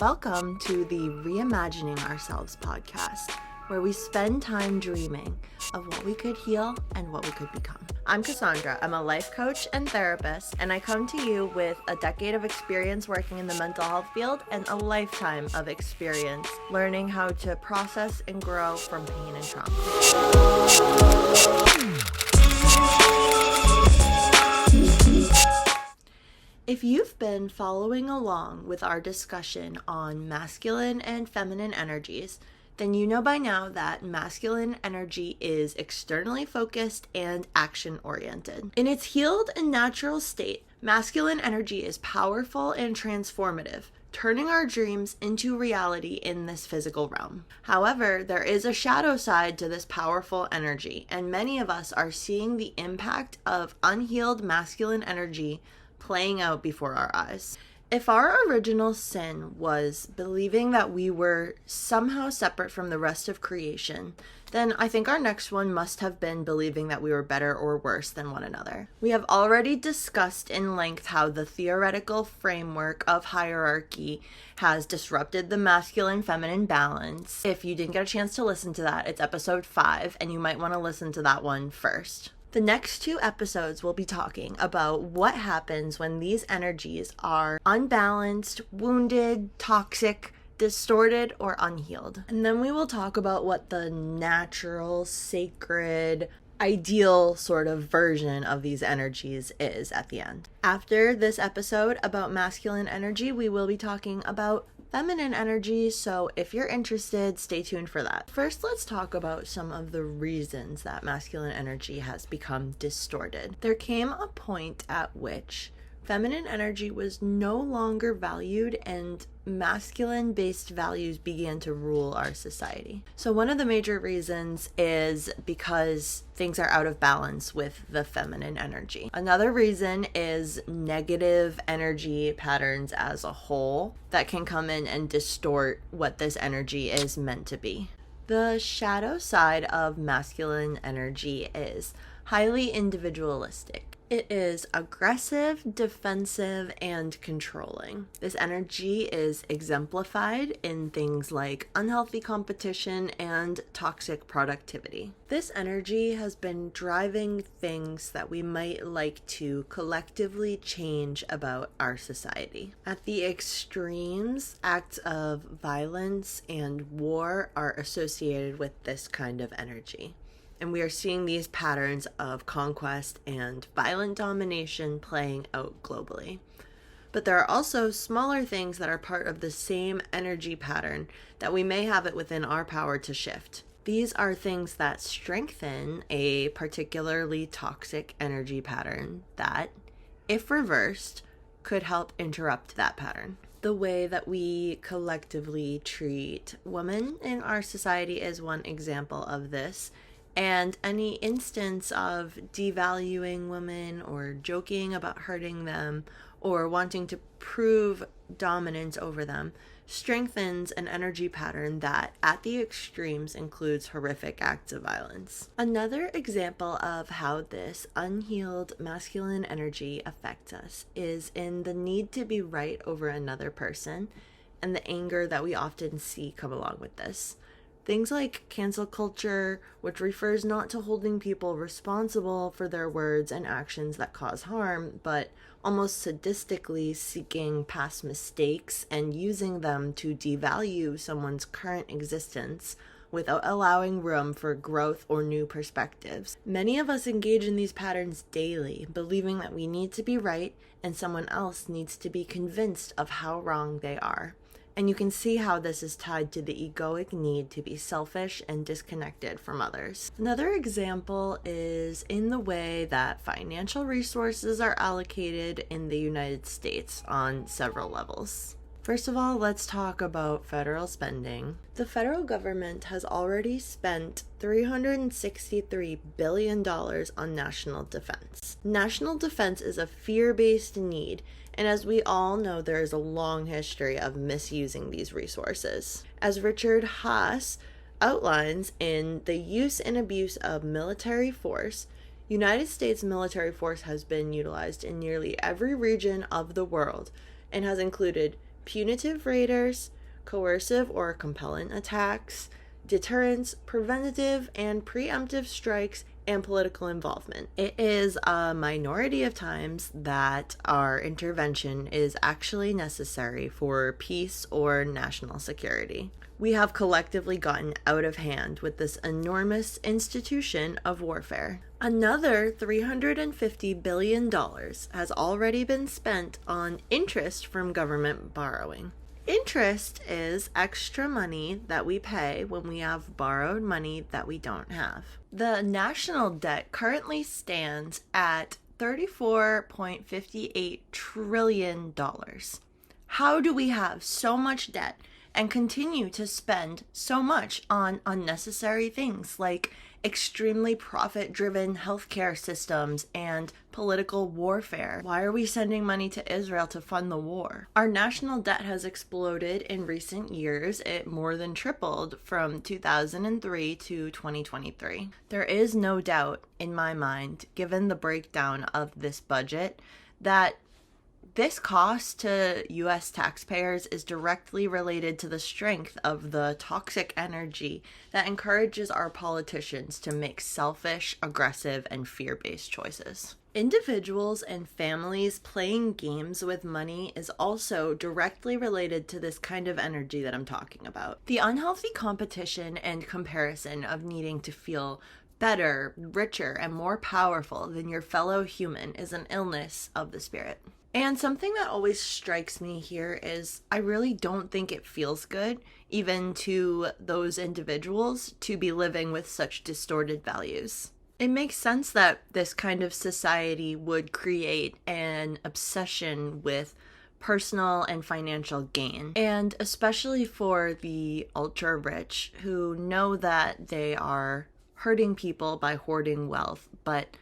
Welcome to the Reimagining Ourselves podcast, where we spend time dreaming of what we could heal and what we could become. I'm Cassandra. I'm a life coach and therapist, and I come to you with a decade of experience working in the mental health field and a lifetime of experience learning how to process and grow from pain and trauma. If you've been following along with our discussion on masculine and feminine energies, then you know by now that masculine energy is externally focused and action-oriented. In its healed and natural state, masculine energy is powerful and transformative, turning our dreams into reality in this physical realm. However, there is a shadow side to this powerful energy, and many of us are seeing the impact of unhealed masculine energy playing out before our eyes. If our original sin was believing that we were somehow separate from the rest of creation, then I think our next one must have been believing that we were better or worse than one another. We have already discussed in length how the theoretical framework of hierarchy has disrupted the masculine-feminine balance. If you didn't get a chance to listen to that, it's episode 5, and you might want to listen to that one first. The next 2 episodes will be talking about what happens when these energies are unbalanced, wounded, toxic, distorted, or unhealed. And then we will talk about what the natural, sacred, ideal sort of version of these energies is at the end. After this episode about masculine energy, we will be talking about feminine energy, so if you're interested, stay tuned for that. First, let's talk about some of the reasons that masculine energy has become distorted. There came a point at which feminine energy was no longer valued and masculine-based values began to rule our society. So one of the major reasons is because things are out of balance with the feminine energy. Another reason is negative energy patterns as a whole that can come in and distort what this energy is meant to be. The shadow side of masculine energy is highly individualistic. It is aggressive, defensive, and controlling. This energy is exemplified in things like unhealthy competition and toxic productivity. This energy has been driving things that we might like to collectively change about our society. At the extremes, acts of violence and war are associated with this kind of energy. And we are seeing these patterns of conquest and violent domination playing out globally. But there are also smaller things that are part of the same energy pattern that we may have it within our power to shift. These are things that strengthen a particularly toxic energy pattern that, if reversed, could help interrupt that pattern. The way that we collectively treat women in our society is one example of this. And any instance of devaluing women or joking about hurting them or wanting to prove dominance over them strengthens an energy pattern that at the extremes includes horrific acts of violence. Another example of how this unhealed masculine energy affects us is in the need to be right over another person and the anger that we often see come along with this. Things like cancel culture, which refers not to holding people responsible for their words and actions that cause harm, but almost sadistically seeking past mistakes and using them to devalue someone's current existence without allowing room for growth or new perspectives. Many of us engage in these patterns daily, believing that we need to be right and someone else needs to be convinced of how wrong they are. And you can see how this is tied to the egoic need to be selfish and disconnected from others. Another example is in the way that financial resources are allocated in the United States on several levels. First of all, let's talk about federal spending. The federal government has already spent $363 billion on national defense. National defense is a fear-based need, and as we all know, there is a long history of misusing these resources. As Richard Haas outlines in The Use and Abuse of Military Force, United States military force has been utilized in nearly every region of the world and has included punitive raiders, coercive or compelling attacks, deterrence, preventative and preemptive strikes, and political involvement. It is a minority of times that our intervention is actually necessary for peace or national security. We have collectively gotten out of hand with this enormous institution of warfare. Another $350 billion has already been spent on interest from government borrowing. Interest is extra money that we pay when we have borrowed money that we don't have. The national debt currently stands at $34.58 trillion. How do we have so much debt and continue to spend so much on unnecessary things like extremely profit-driven healthcare systems and political warfare? Why are we sending money to Israel to fund the war? Our national debt has exploded in recent years. It more than tripled from 2003 to 2023. There is no doubt in my mind, given the breakdown of this budget, that this cost to U.S. taxpayers is directly related to the strength of the toxic energy that encourages our politicians to make selfish, aggressive, and fear-based choices. Individuals and families playing games with money is also directly related to this kind of energy that I'm talking about. The unhealthy competition and comparison of needing to feel better, richer, and more powerful than your fellow human is an illness of the spirit. And something that always strikes me here is I really don't think it feels good, even to those individuals, to be living with such distorted values. It makes sense that this kind of society would create an obsession with personal and financial gain, and especially for the ultra rich who know that they are hurting people by hoarding wealth, but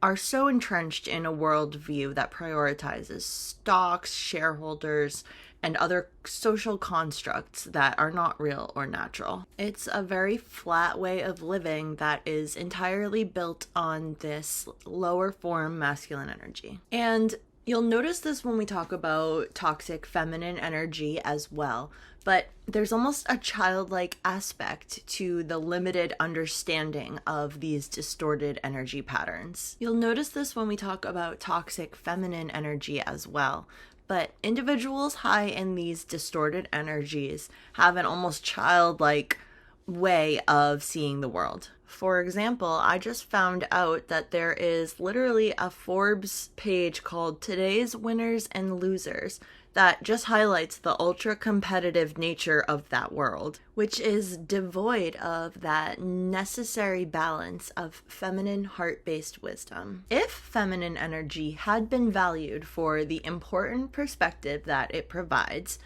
are so entrenched in a worldview that prioritizes stocks, shareholders, and other social constructs that are not real or natural. It's a very flat way of living that is entirely built on this lower form masculine energy. And you'll notice this when we talk about toxic feminine energy as well, but there's almost a childlike aspect to the limited understanding of these distorted energy patterns. You'll notice this when we talk about toxic feminine energy as well, but individuals high in these distorted energies have an almost childlike way of seeing the world. For example, I just found out that there is literally a Forbes page called Today's Winners and Losers that just highlights the ultra competitive nature of that world, which is devoid of that necessary balance of feminine heart-based wisdom. If feminine energy had been valued for the important perspective that it provides,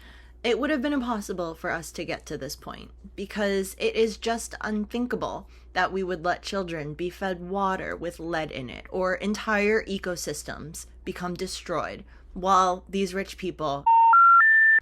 it would have been impossible for us to get to this point, because it is just unthinkable that we would let children be fed water with lead in it, or entire ecosystems become destroyed, while these rich people...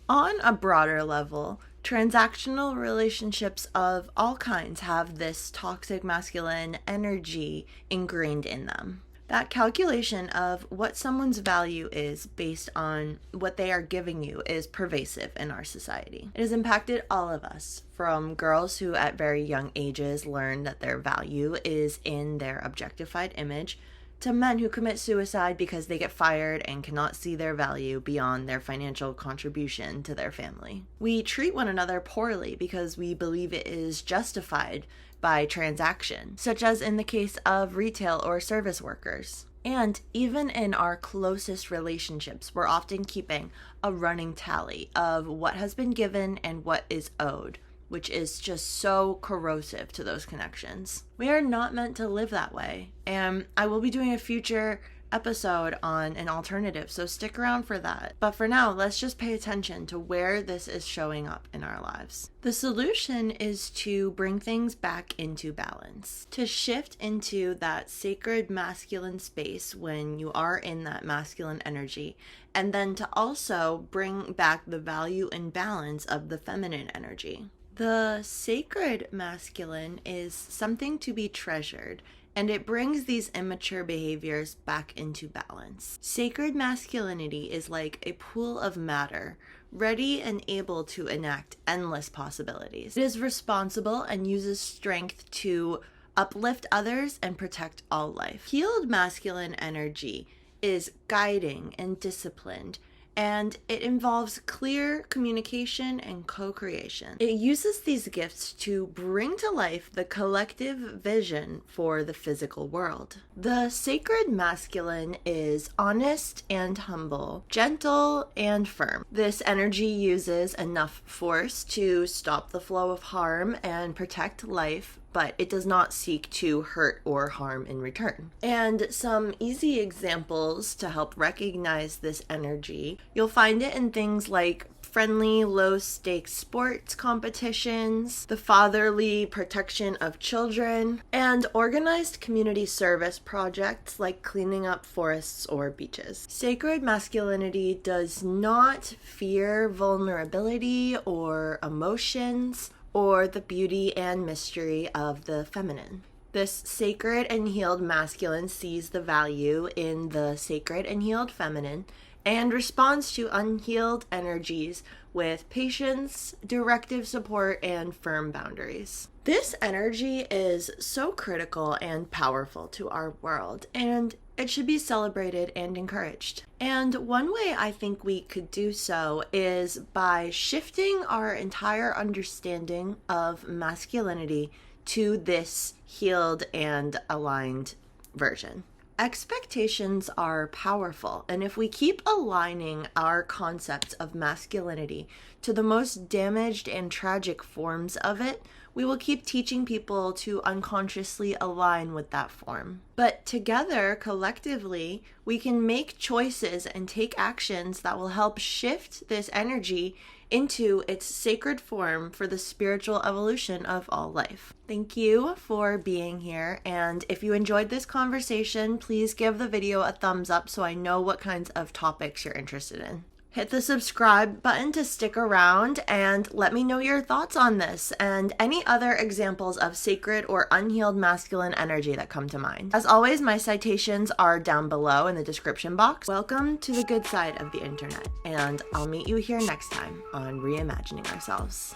On a broader level, transactional relationships of all kinds have this toxic masculine energy ingrained in them. That calculation of what someone's value is based on what they are giving you is pervasive in our society. It has impacted all of us, from girls who at very young ages learn that their value is in their objectified image, to men who commit suicide because they get fired and cannot see their value beyond their financial contribution to their family. We treat one another poorly because we believe it is justified by transaction, such as in the case of retail or service workers. And even in our closest relationships, we're often keeping a running tally of what has been given and what is owed, which is just so corrosive to those connections. We are not meant to live that way, and I will be doing a future episode on an alternative, so stick around for that. But for now, let's just pay attention to where this is showing up in our lives. The solution is to bring things back into balance, to shift into that sacred masculine space when you are in that masculine energy, and then to also bring back the value and balance of the feminine energy. The sacred masculine is something to be treasured and it brings these immature behaviors back into balance. Sacred masculinity is like a pool of matter, ready and able to enact endless possibilities. It is responsible and uses strength to uplift others and protect all life. Healed masculine energy is guiding and disciplined, and it involves clear communication and co-creation. It uses these gifts to bring to life the collective vision for the physical world. The sacred masculine is honest and humble, gentle and firm. This energy uses enough force to stop the flow of harm and protect life, but it does not seek to hurt or harm in return. And some easy examples to help recognize this energy, you'll find it in things like friendly, low-stakes sports competitions, the fatherly protection of children, and organized community service projects like cleaning up forests or beaches. Sacred masculinity does not fear vulnerability or emotions, or the beauty and mystery of the feminine. This sacred and healed masculine sees the value in the sacred and healed feminine and responds to unhealed energies with patience, directive support, and firm boundaries. This energy is so critical and powerful to our world, and it should be celebrated and encouraged. And one way I think we could do so is by shifting our entire understanding of masculinity to this healed and aligned version. Expectations are powerful, and if we keep aligning our concepts of masculinity to the most damaged and tragic forms of it, we will keep teaching people to unconsciously align with that form. But together, collectively, we can make choices and take actions that will help shift this energy into its sacred form for the spiritual evolution of all life. Thank you for being here, and if you enjoyed this conversation, please give the video a thumbs up so I know what kinds of topics you're interested in. Hit the subscribe button to stick around and let me know your thoughts on this and any other examples of sacred or unhealed masculine energy that come to mind. As always, my citations are down below in the description box. Welcome to the good side of the internet, and I'll meet you here next time on Reimagining Ourselves.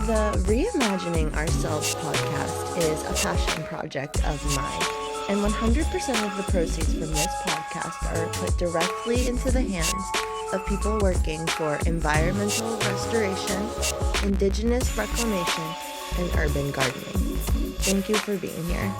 The Reimagining Ourselves podcast is a passion project of mine, and 100% of the proceeds from this podcast are put directly into the hands of people working for environmental restoration, indigenous reclamation, and urban gardening. Thank you for being here.